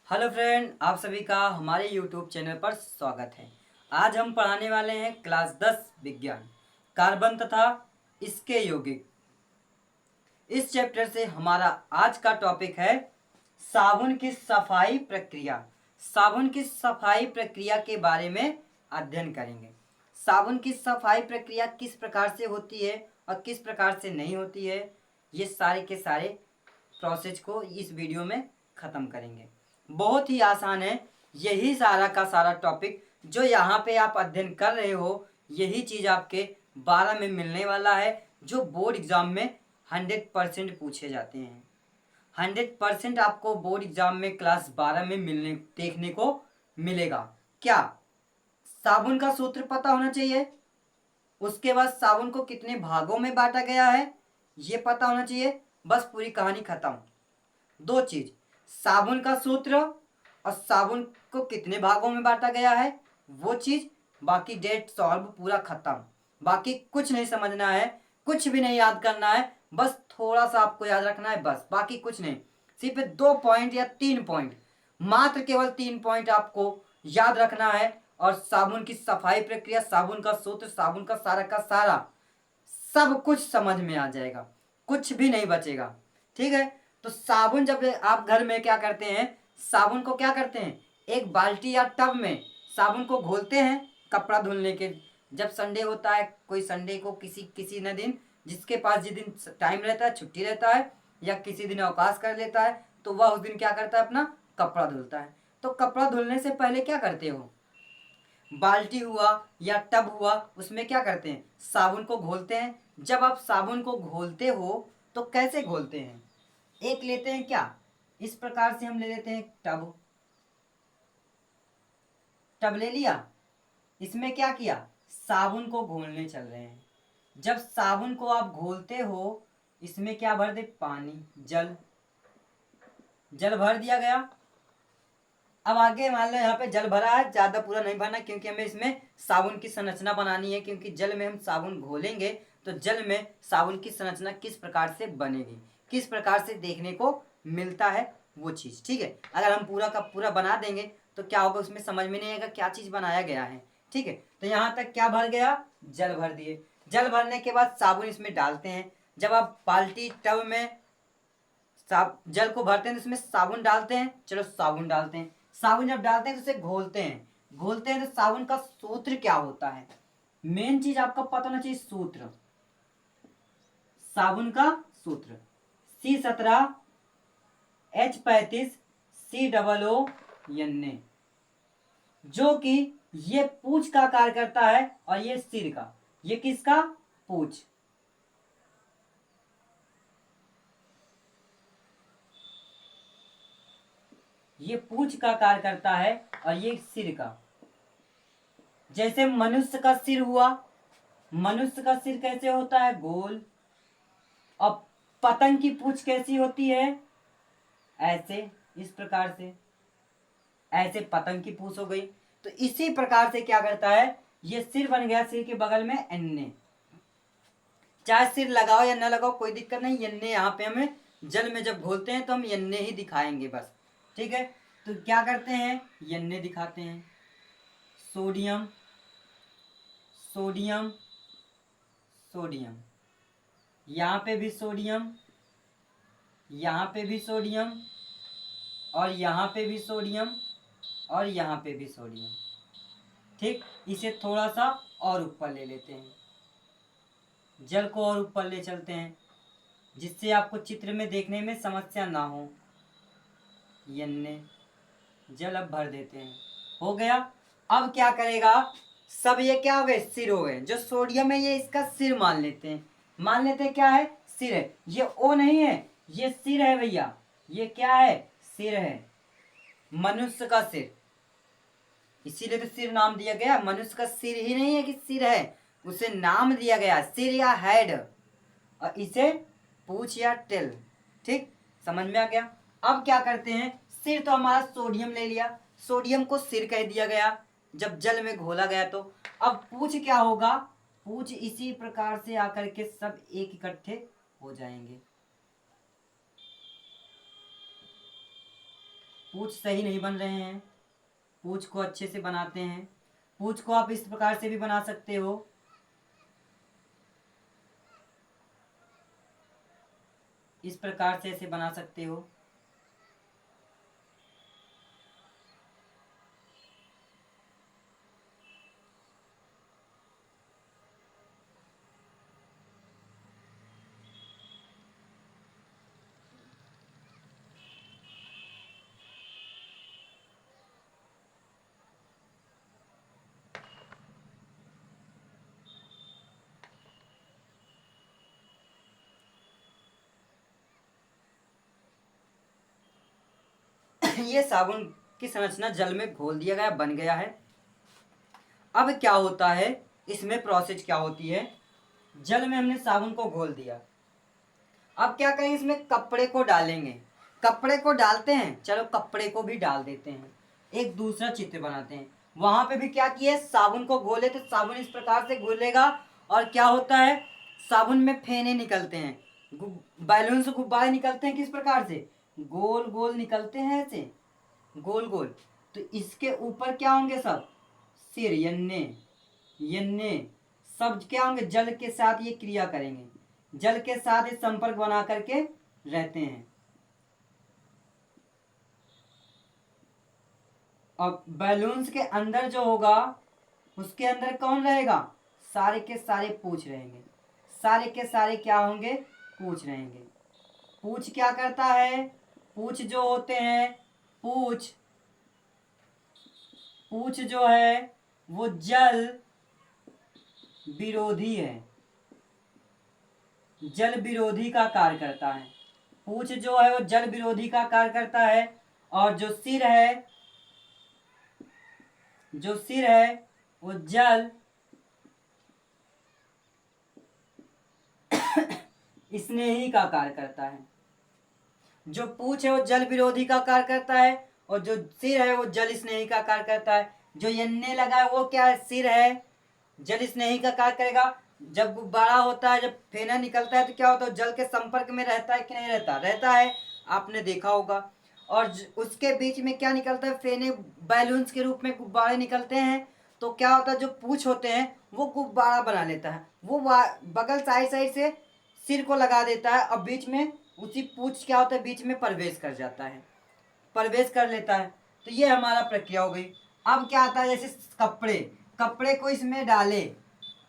Hello friend, आप सभी का हमारे यूट्यूब चैनल पर स्वागत है। आज हम पढ़ाने वाले हैं क्लास 10 विज्ञान कार्बन तथा इसके यौगिक। इस चैप्टर से हमारा आज का टॉपिक है साबुन की सफाई प्रक्रिया। साबुन की सफाई प्रक्रिया के बारे में अध्ययन करेंगे। साबुन की सफाई प्रक्रिया किस प्रकार से होती है और किस प्रकार से नहीं होती है, ये सारे के सारे प्रोसेस को इस वीडियो में ख़त्म करेंगे। बहुत ही आसान है। यही सारा का सारा टॉपिक जो यहाँ पे आप अध्ययन कर रहे हो, यही चीज़ आपके 12 में मिलने वाला है, जो बोर्ड एग्जाम में 100% पूछे जाते हैं। 100% आपको बोर्ड एग्जाम में क्लास 12 में मिलने देखने को मिलेगा। क्या साबुन का सूत्र पता होना चाहिए, उसके बाद साबुन को कितने भागों में बांटा गया है ये पता होना चाहिए, बस पूरी कहानी खत्म। दो चीज, साबुन का सूत्र और साबुन को कितने भागों में बांटा गया है वो चीज, बाकी डेट सॉल्व पूरा खत्म। बाकी कुछ नहीं समझना है, कुछ भी नहीं याद करना है, बस थोड़ा सा आपको याद रखना है, बस बाकी कुछ नहीं। सिर्फ 2 पॉइंट या 3 पॉइंट, मात्र केवल 3 पॉइंट आपको याद रखना है और साबुन की सफाई प्रक्रिया, साबुन का सूत्र, साबुन का सारा सब कुछ समझ में आ जाएगा, कुछ भी नहीं बचेगा। ठीक है, तो साबुन जब आप घर में क्या करते हैं, साबुन को क्या करते हैं, एक बाल्टी या टब में साबुन को घोलते हैं कपड़ा धुलने के। जब संडे होता है, कोई संडे को किसी न दिन, जिसके पास जिस दिन टाइम रहता है, छुट्टी रहता है या किसी दिन अवकाश कर लेता है, तो वह उस दिन क्या करता है, अपना कपड़ा धुलता है। तो कपड़ा धुलने से पहले क्या करते हो, बाल्टी हुआ या टब हुआ, उसमें क्या करते हैं, साबुन को घोलते हैं। जब आप साबुन को घोलते हो तो कैसे घोलते हैं, एक लेते हैं क्या, इस प्रकार से हम ले लेते हैं टब। टब ले लिया, इसमें क्या किया, साबुन को घोलने चल रहे हैं। जब साबुन को आप घोलते हो, इसमें क्या भर दे, पानी, जल। जल भर दिया गया। अब आगे मान लो यहाँ पे जल भरा है, ज्यादा पूरा नहीं भरना क्योंकि हमें इसमें साबुन की संरचना बनानी है, क्योंकि जल में हम साबुन घोलेंगे तो जल में साबुन की संरचना किस प्रकार से बनेगी, किस प्रकार से देखने को मिलता है वो चीज। ठीक है, अगर हम पूरा का पूरा बना देंगे तो क्या होगा, उसमें समझ में नहीं आएगा क्या चीज बनाया गया है। ठीक है, तो यहाँ तक क्या भर गया, जल भर दिए। जल भरने के बाद साबुन इसमें डालते हैं। जब आप बाल्टी टब में जल को भरते हैं तो इसमें साबुन डालते हैं, चलो साबुन डालते हैं। साबुन जब डालते हैं तो इसे घोलते हैं। घोलते हैं तो साबुन का सूत्र क्या होता है, मेन चीज आपको पता होना चाहिए, सूत्र। साबुन का सूत्र C17H35COO, जो कि ये पूंछ का कार्य करता है और ये सिर का, ये किसका, पूंछ। ये पूंछ का कार्य करता है और ये सिर का। जैसे मनुष्य का सिर हुआ, मनुष्य का सिर कैसे होता है, गोल। और पतंग की पूंछ कैसी होती है, ऐसे, इस प्रकार से, ऐसे पतंग की पूंछ हो गई। तो इसी प्रकार से क्या करता है, ये सिर बन गया, सिर के बगल में एन्ने। चाहे सिर लगाओ या ना लगाओ कोई दिक्कत नहीं, यन्ने यहाँ पे हमें जल में जब घोलते हैं तो हम यन्ने ही दिखाएंगे बस। ठीक है, तो क्या करते हैं, यन्ने दिखाते हैं। सोडियम, सोडियम, सोडियम, यहाँ पे भी सोडियम, यहाँ पे भी सोडियम, और यहाँ पे भी सोडियम, और यहाँ पे भी सोडियम। ठीक, इसे थोड़ा सा और ऊपर ले लेते हैं, जल को और ऊपर ले चलते हैं, जिससे आपको चित्र में देखने में समस्या ना हो। यन्ने, जल अब भर देते हैं, हो गया। अब क्या करेगा, सब ये क्या हो गए, सिर हो गए। जो सोडियम है ये इसका सिर मान लेते हैं, मान लेते हैं क्या है, सिर है। ये ओ नहीं है, ये सिर है भैया, ये क्या है, सिर है, मनुष्य का सिर। इसीलिए तो सिर नाम दिया गया, मनुष्य का सिर ही नहीं है कि सिर है, उसे नाम दिया गया सिर या हेड, और इसे पूछ या टेल। ठीक, समझ में आ गया। अब क्या करते हैं, सिर तो हमारा सोडियम ले लिया, सोडियम को सिर कह दिया गया जब जल में घोला गया। तो अब पूछ क्या होगा, पूछ इसी प्रकार से आकर के सब एक इकट्ठे हो जाएंगे। पूछ सही नहीं बन रहे हैं, पूछ को अच्छे से बनाते हैं। पूछ को आप इस प्रकार से भी बना सकते हो, इस प्रकार से ऐसे बना सकते हो। ये साबुन की संरचना जल में घोल दिया गया, बन गया है। अब क्या होता है, इसमें प्रोसेस क्या होती है, जल में हमने साबुन को घोल दिया। अब क्या करें, इसमें कपड़े को डालेंगे। कपड़े को डालते हैं, चलो कपड़े को भी डाल देते हैं। एक दूसरा चित्र बनाते हैं, वहां पे भी क्या किया, साबुन को घोले तो साबुन इस प्रकार से घुलेगा और क्या होता है, साबुन में फेने निकलते हैं, बैलून से गुब्बारे निकलते हैं, किस प्रकार से, गोल गोल निकलते हैं ऐसे, गोल गोल। तो इसके ऊपर क्या होंगे, सब सिर, यन्ने यन्ने सब क्या होंगे, जल के साथ ये क्रिया करेंगे, जल के साथ ये संपर्क बना करके रहते हैं। और बैलून्स के अंदर जो होगा, उसके अंदर कौन रहेगा, सारे के सारे पूछ रहेंगे, सारे के सारे क्या होंगे, पूछ रहेंगे। पूछ क्या करता है, पूछ जो होते हैं, पूछ पूछ जो है वो जल विरोधी है, जल विरोधी का कार्य करता है। पूछ जो है वो जल विरोधी का कार्य करता है। और जो सिर है, जो सिर है वो जल स्नेही का कार्य करता है। जो पूछ है वो जल विरोधी का कार्य करता है और जो सिर है वो जल स्नेही का कार्य करता है। जो यन्ने लगा है वो क्या है, सिर है, जल स्नेही का कार्य करेगा। जब गुब्बारा होता है, जब फेना निकलता है तो क्या होता है, जल के संपर्क में रहता है कि नहीं रहता, रहता है, आपने देखा होगा। और उसके बीच में क्या निकलता है, फेने बैलून्स के रूप में गुब्बारे निकलते हैं। तो क्या होता है, जो पूछ होते हैं वो गुब्बारा बना लेता है, वो बगल साइड साइड से सिर को लगा देता है और बीच में उसी पूछ क्या होता है, बीच में प्रवेश कर जाता है, प्रवेश कर लेता है। तो ये हमारा प्रक्रिया हो गई। अब क्या आता है, जैसे कपड़े, कपड़े को इसमें डाले,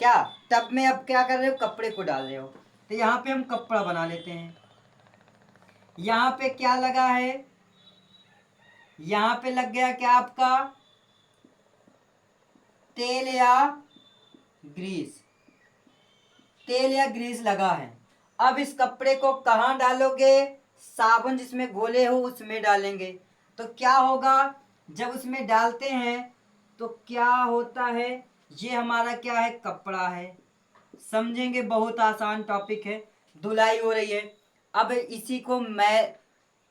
क्या टब में अब क्या कर रहे हो, कपड़े को डाल रहे हो। तो यहाँ पे हम कपड़ा बना लेते हैं। यहाँ पे क्या लगा है, यहाँ पे लग गया क्या आपका, तेल या ग्रीस, तेल या ग्रीस लगा है। अब इस कपड़े को कहाँ डालोगे, साबुन जिसमें घोले हो उसमें डालेंगे। तो क्या होगा, जब उसमें डालते हैं तो क्या होता है, ये हमारा क्या है, कपड़ा है। समझेंगे, बहुत आसान टॉपिक है। धुलाई हो रही है। अब इसी को मैं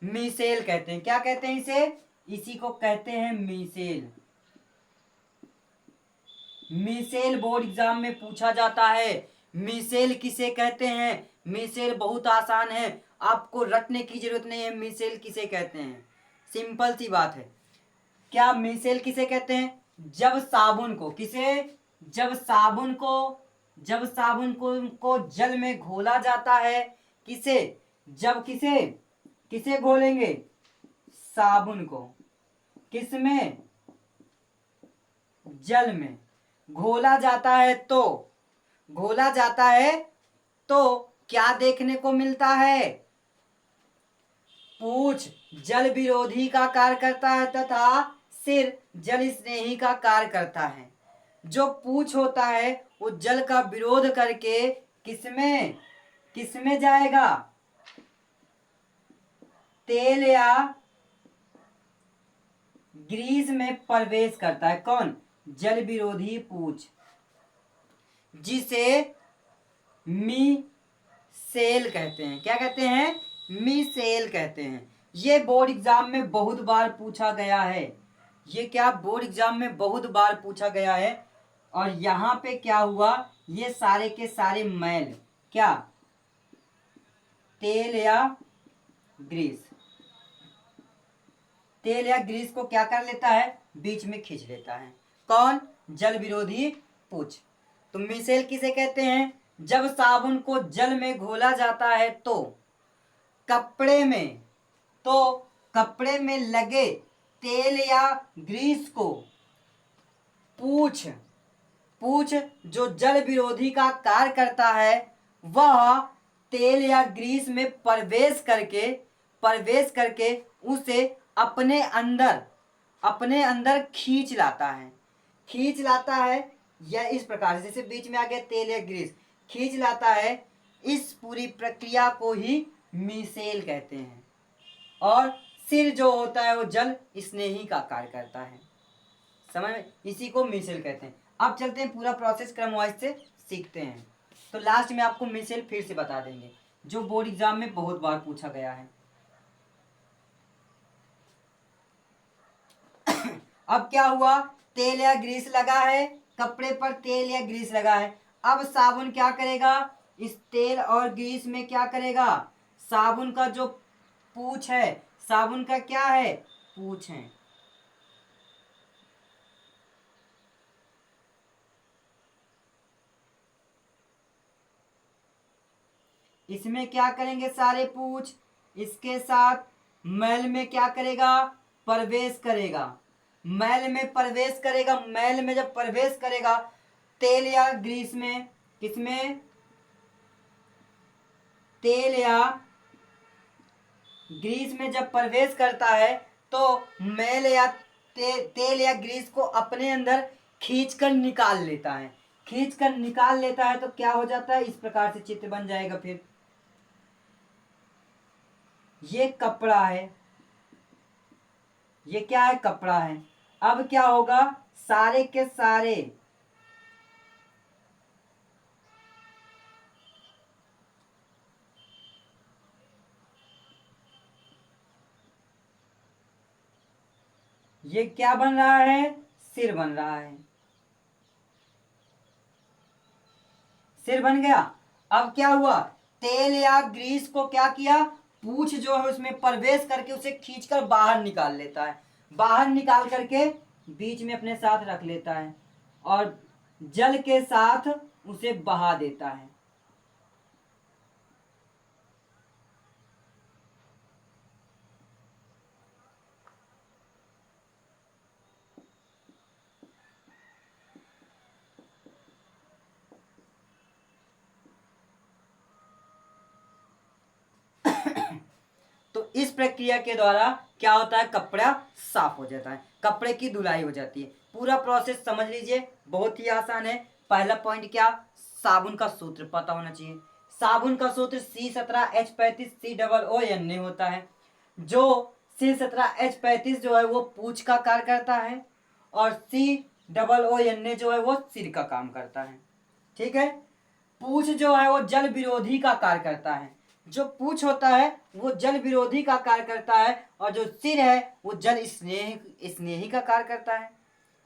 मीसेल कहते हैं, क्या कहते हैं इसे, इसी को कहते हैं मीसेल। मीसेल बोर्ड एग्जाम में पूछा जाता है, मीसेल किसे कहते हैं। मीसेल बहुत आसान है, आपको रटने की जरूरत नहीं है, मीसेल किसे कहते हैं, सिंपल सी बात है। क्या मीसेल किसे कहते हैं, जब साबुन को किसे, जब साबुन को, जब साबुन को जल में घोला जाता है, किसे, जब किसे, किसे घोलेंगे, साबुन को, किसमें, जल में घोला जाता है। तो घोला जाता है तो क्या देखने को मिलता है, पूछ जल विरोधी का कार्य करता है तथा सिर जल स्नेही का कार्य करता है। जो पूछ होता है वो जल का विरोध करके किसमें, किसमें जाएगा, तेल या ग्रीस में प्रवेश करता है। कौन, जल विरोधी पूछ, जिसे मी सेल कहते हैं। क्या कहते हैं, मीसेल कहते हैं। ये बोर्ड एग्जाम में बहुत बार पूछा गया है, ये क्या बोर्ड एग्जाम में बहुत बार पूछा गया है। और यहाँ पे क्या हुआ, ये सारे के सारे मैल, क्या, तेल या ग्रीस, तेल या ग्रीस को क्या कर लेता है, बीच में खींच लेता है। कौन, जल विरोधी पूछ। तो मिसेल किसे कहते हैं, जब साबुन को जल में घोला जाता है तो कपड़े में लगे तेल या ग्रीस को पूछ जो जल विरोधी का कार्य करता है, वह तेल या ग्रीस में प्रवेश करके उसे अपने अंदर खींच लाता है या इस प्रकार से, जैसे बीच में आ गया तेल या ग्रीस, खींच लाता है। इस पूरी प्रक्रिया को ही मिसेल कहते हैं। और सिर जो होता है वो जल स्नेही का कार्य करता है। समझ में, इसी को मिसेल कहते हैं। अब चलते हैं पूरा प्रोसेस क्रम वाइज से सीखते हैं। तो लास्ट में आपको मिसेल फिर से बता देंगे, जो बोर्ड एग्जाम में बहुत बार पूछा गया है। अब क्या हुआ, तेल या ग्रीस लगा है, कपड़े पर तेल या ग्रीस लगा है। अब साबुन क्या करेगा, इस तेल और ग्रीस में क्या करेगा, साबुन का जो पूंछ है, साबुन का क्या है, पूंछ है, इसमें क्या करेंगे सारे पूंछ, इसके साथ मैल में क्या करेगा, प्रवेश करेगा। मैल में जब प्रवेश करेगा तेल या ग्रीस में, किसमें, तेल या ग्रीस में जब प्रवेश करता है तो मैल या तेल या ग्रीस को अपने अंदर खींचकर निकाल लेता है। तो क्या हो जाता है, इस प्रकार से चित्र बन जाएगा। फिर ये कपड़ा है, ये क्या है, कपड़ा है। अब क्या होगा, सारे के सारे ये क्या बन रहा है, सिर बन रहा है, सिर बन गया। अब क्या हुआ, तेल या ग्रीस को क्या किया, पूंछ जो है उसमें प्रवेश करके उसे खींचकर बाहर निकाल लेता है। बाहर निकाल करके बीच में अपने साथ रख लेता है और जल के साथ उसे बहा देता है। तो इस प्रक्रिया के द्वारा क्या होता है, कपड़ा साफ हो जाता है, कपड़े की धुलाई हो जाती है। पूरा प्रोसेस समझ लीजिए, बहुत ही आसान है। पहला पॉइंट क्या, साबुन का सूत्र पता होना चाहिए। साबुन का सूत्र C17H35COONA होता है। जो C17H35 जो है वो पूंछ का कार्य करता है और COONA जो है वो सिर का काम करता है। ठीक है, पूंछ जो है वो जल विरोधी का कार्य करता है। जो पूंछ होता है वो जल विरोधी का कार्य करता है और जो सिर है वो जल स्नेही का कार्य करता है।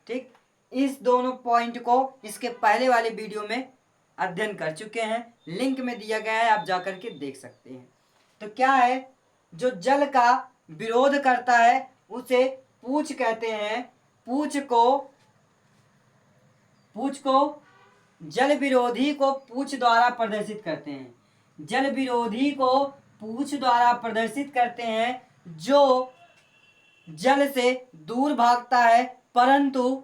ठीक, इस दोनों पॉइंट को इसके पहले वाले वीडियो में अध्ययन कर चुके हैं, लिंक में दिया गया है, आप जाकर के देख सकते हैं। तो क्या है, जो जल का विरोध करता है उसे पूंछ कहते हैं। पूंछ को जल विरोधी को पूंछ द्वारा प्रदर्शित करते हैं। जल विरोधी को पूंछ द्वारा प्रदर्शित करते हैं, जो जल से दूर भागता है परंतु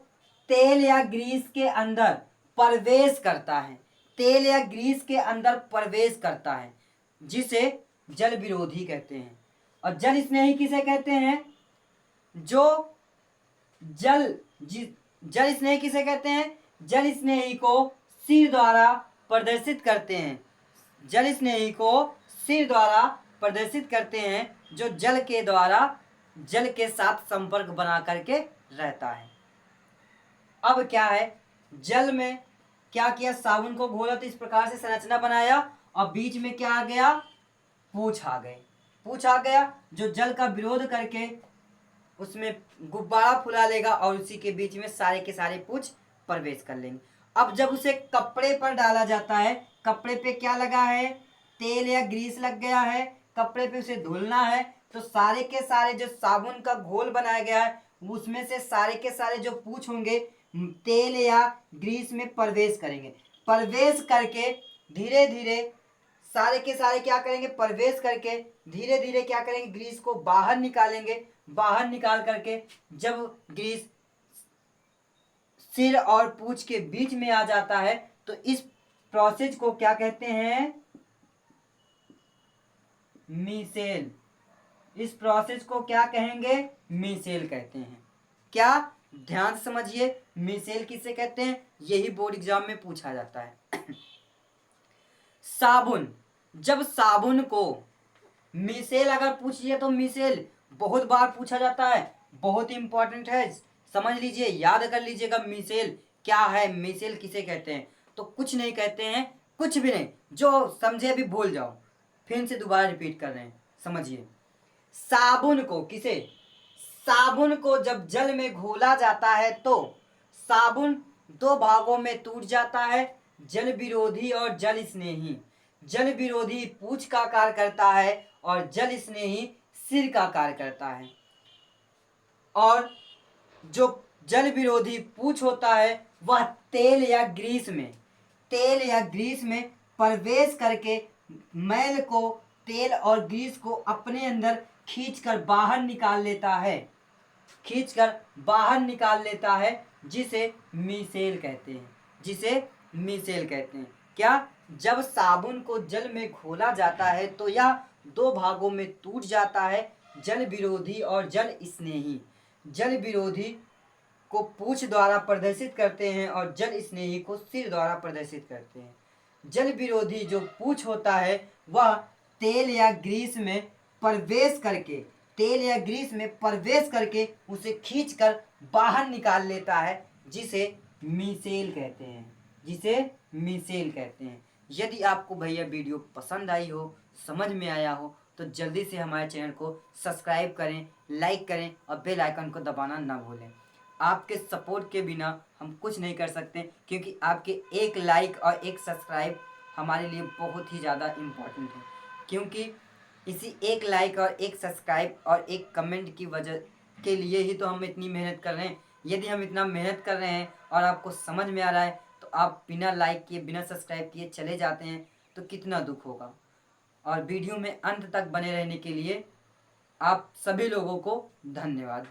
तेल या ग्रीस के अंदर प्रवेश करता है। तेल या ग्रीस के अंदर प्रवेश करता है, जिसे जल विरोधी कहते हैं। और जल स्नेही किसे कहते हैं, जो जल स्नेही किसे कहते हैं, जल स्नेही को सिर द्वारा प्रदर्शित करते हैं। जल स्नेही को सिर द्वारा प्रदर्शित करते हैं, जो जल के साथ संपर्क बना करके रहता है। अब क्या है, जल में क्या किया, साबुन को घोला तो इस प्रकार से संरचना बनाया और बीच में क्या आ गया, पूंछ आ गया, जो जल का विरोध करके उसमें गुब्बारा फुला लेगा और उसी के बीच में सारे के सारे पूंछ प्रवेश कर लेंगे। अब जब उसे कपड़े पर डाला जाता है, कपड़े पे क्या लगा है, तेल या ग्रीस लग गया है, कपड़े पे उसे धुलना है, तो सारे के सारे जो साबुन का घोल बनाया गया है उसमें से सारे के सारे जो पूछ होंगे तेल या ग्रीस में प्रवेश करेंगे। प्रवेश करके धीरे धीरे सारे के सारे क्या करेंगे, प्रवेश करके धीरे धीरे क्या करेंगे, ग्रीस को बाहर निकालेंगे। बाहर निकाल करके जब ग्रीस सिर और पूंछ के बीच में आ जाता है तो इस प्रोसेस को क्या कहते हैं, मिसेल। इस प्रोसेस को क्या कहेंगे, मिसेल कहते हैं। क्या, ध्यान से समझिए, मिसेल किसे कहते हैं, यही बोर्ड एग्जाम में पूछा जाता है। साबुन, जब साबुन को मिसेल अगर पूछिए तो मिसेल बहुत बार पूछा जाता है, बहुत इंपॉर्टेंट है, समझ लीजिए, याद कर लीजिएगा मिसेल क्या है, मिसेल किसे कहते हैं। तो कुछ नहीं कहते हैं, कुछ भी नहीं, जो समझे अभी भूल जाओ, फिर से दोबारा रिपीट कर रहे हैं, समझिए। साबुन को किसे, साबुन को जब जल में घोला जाता है तो साबुन दो भागों में टूट जाता है, जल विरोधी और जल स्नेही। जल विरोधी पूंछ का कार्य करता है और जल स्नेही सिर का कार्य करता है। और जो जल विरोधी पूंछ होता है वह तेल या ग्रीस में प्रवेश करके मैल को, तेल और ग्रीस को अपने अंदर खींचकर बाहर निकाल लेता है, जिसे मिसेल कहते हैं, क्या, जब साबुन को जल में घोला जाता है तो यह दो भागों में टूट जाता है, जल विरोधी और जल स्नेही। जल विरोधी को पूंछ द्वारा प्रदर्शित करते हैं और जल स्नेही को सिर द्वारा प्रदर्शित करते हैं। जल विरोधी जो पूंछ होता है वह तेल या ग्रीस में प्रवेश करके उसे खींचकर बाहर निकाल लेता है, जिसे मिसेल कहते हैं। यदि आपको भैया वीडियो पसंद आई हो, समझ में आया हो, तो जल्दी से हमारे चैनल को सब्सक्राइब करें, लाइक करें और बेल आइकन को दबाना ना भूलें। आपके सपोर्ट के बिना हम कुछ नहीं कर सकते, क्योंकि आपके एक लाइक और एक सब्सक्राइब हमारे लिए बहुत ही ज़्यादा इम्पोर्टेंट है। क्योंकि इसी एक लाइक और एक सब्सक्राइब और एक कमेंट की वजह के लिए ही तो हम इतनी मेहनत कर रहे हैं। यदि हम इतना मेहनत कर रहे हैं और आपको समझ में आ रहा है तो आप बिना लाइक किए, बिना सब्सक्राइब किए चले जाते हैं तो कितना दुख होगा। और वीडियो में अंत तक बने रहने के लिए आप सभी लोगों को धन्यवाद।